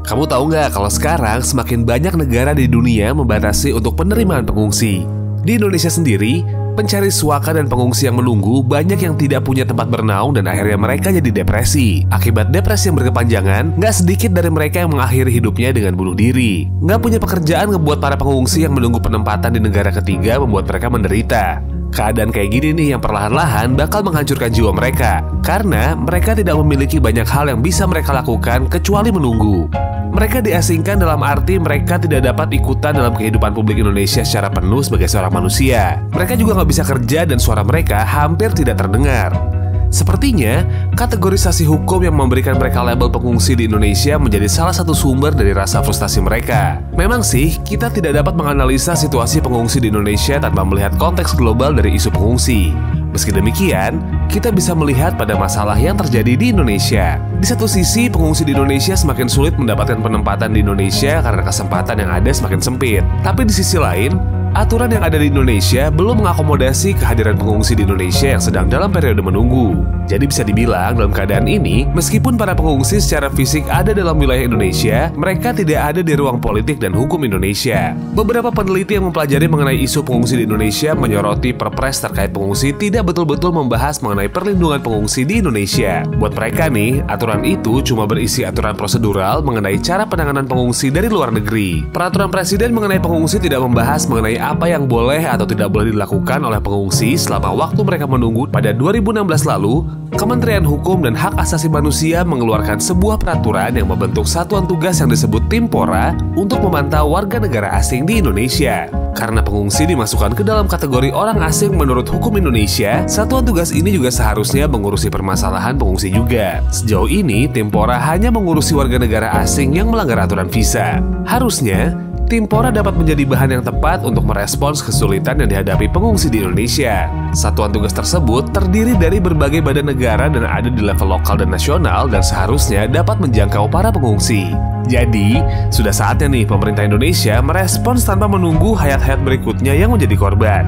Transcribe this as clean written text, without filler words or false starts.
Kamu tahu nggak kalau sekarang semakin banyak negara di dunia membatasi untuk penerimaan pengungsi? Di Indonesia sendiri, pencari suaka dan pengungsi yang menunggu banyak yang tidak punya tempat bernaung dan akhirnya mereka jadi depresi. Akibat depresi yang berkepanjangan, nggak sedikit dari mereka yang mengakhiri hidupnya dengan bunuh diri. Nggak punya pekerjaan ngebuat para pengungsi yang menunggu penempatan di negara ketiga membuat mereka menderita. Keadaan kayak gini nih yang perlahan-lahan bakal menghancurkan jiwa mereka, karena mereka tidak memiliki banyak hal yang bisa mereka lakukan kecuali menunggu. Mereka diasingkan dalam arti mereka tidak dapat ikutan dalam kehidupan publik Indonesia secara penuh sebagai seorang manusia. Mereka juga nggak bisa kerja dan suara mereka hampir tidak terdengar. Sepertinya, kategorisasi hukum yang memberikan mereka label pengungsi di Indonesia menjadi salah satu sumber dari rasa frustasi mereka. Memang sih, kita tidak dapat menganalisa situasi pengungsi di Indonesia tanpa melihat konteks global dari isu pengungsi. Meski demikian, kita bisa melihat pada masalah yang terjadi di Indonesia. Di satu sisi, pengungsi di Indonesia semakin sulit mendapatkan penempatan di Indonesia karena kesempatan yang ada semakin sempit. Tapi di sisi lain, aturan yang ada di Indonesia belum mengakomodasi kehadiran pengungsi di Indonesia yang sedang dalam periode menunggu. Jadi bisa dibilang dalam keadaan ini, meskipun para pengungsi secara fisik ada dalam wilayah Indonesia, mereka tidak ada di ruang politik dan hukum Indonesia. Beberapa peneliti yang mempelajari mengenai isu pengungsi di Indonesia menyoroti perpres terkait pengungsi tidak betul-betul membahas mengenai perlindungan pengungsi di Indonesia. Buat mereka nih, aturan itu cuma berisi aturan prosedural mengenai cara penanganan pengungsi dari luar negeri. Peraturan presiden mengenai pengungsi tidak membahas mengenai apa yang boleh atau tidak boleh dilakukan oleh pengungsi selama waktu mereka menunggu. Pada 2016 lalu, Kementerian Hukum dan Hak Asasi Manusia mengeluarkan sebuah peraturan yang membentuk satuan tugas yang disebut Timpora untuk memantau warga negara asing di Indonesia. Karena pengungsi dimasukkan ke dalam kategori orang asing menurut hukum Indonesia, satuan tugas ini juga seharusnya mengurusi permasalahan pengungsi juga. Sejauh ini, Timpora hanya mengurusi warga negara asing yang melanggar aturan visa. Harusnya, Timpora dapat menjadi bahan yang tepat untuk merespons kesulitan yang dihadapi pengungsi di Indonesia. Satuan tugas tersebut terdiri dari berbagai badan negara dan ada di level lokal dan nasional dan seharusnya dapat menjangkau para pengungsi. Jadi, sudah saatnya nih pemerintah Indonesia merespons tanpa menunggu hayat-hayat berikutnya yang menjadi korban.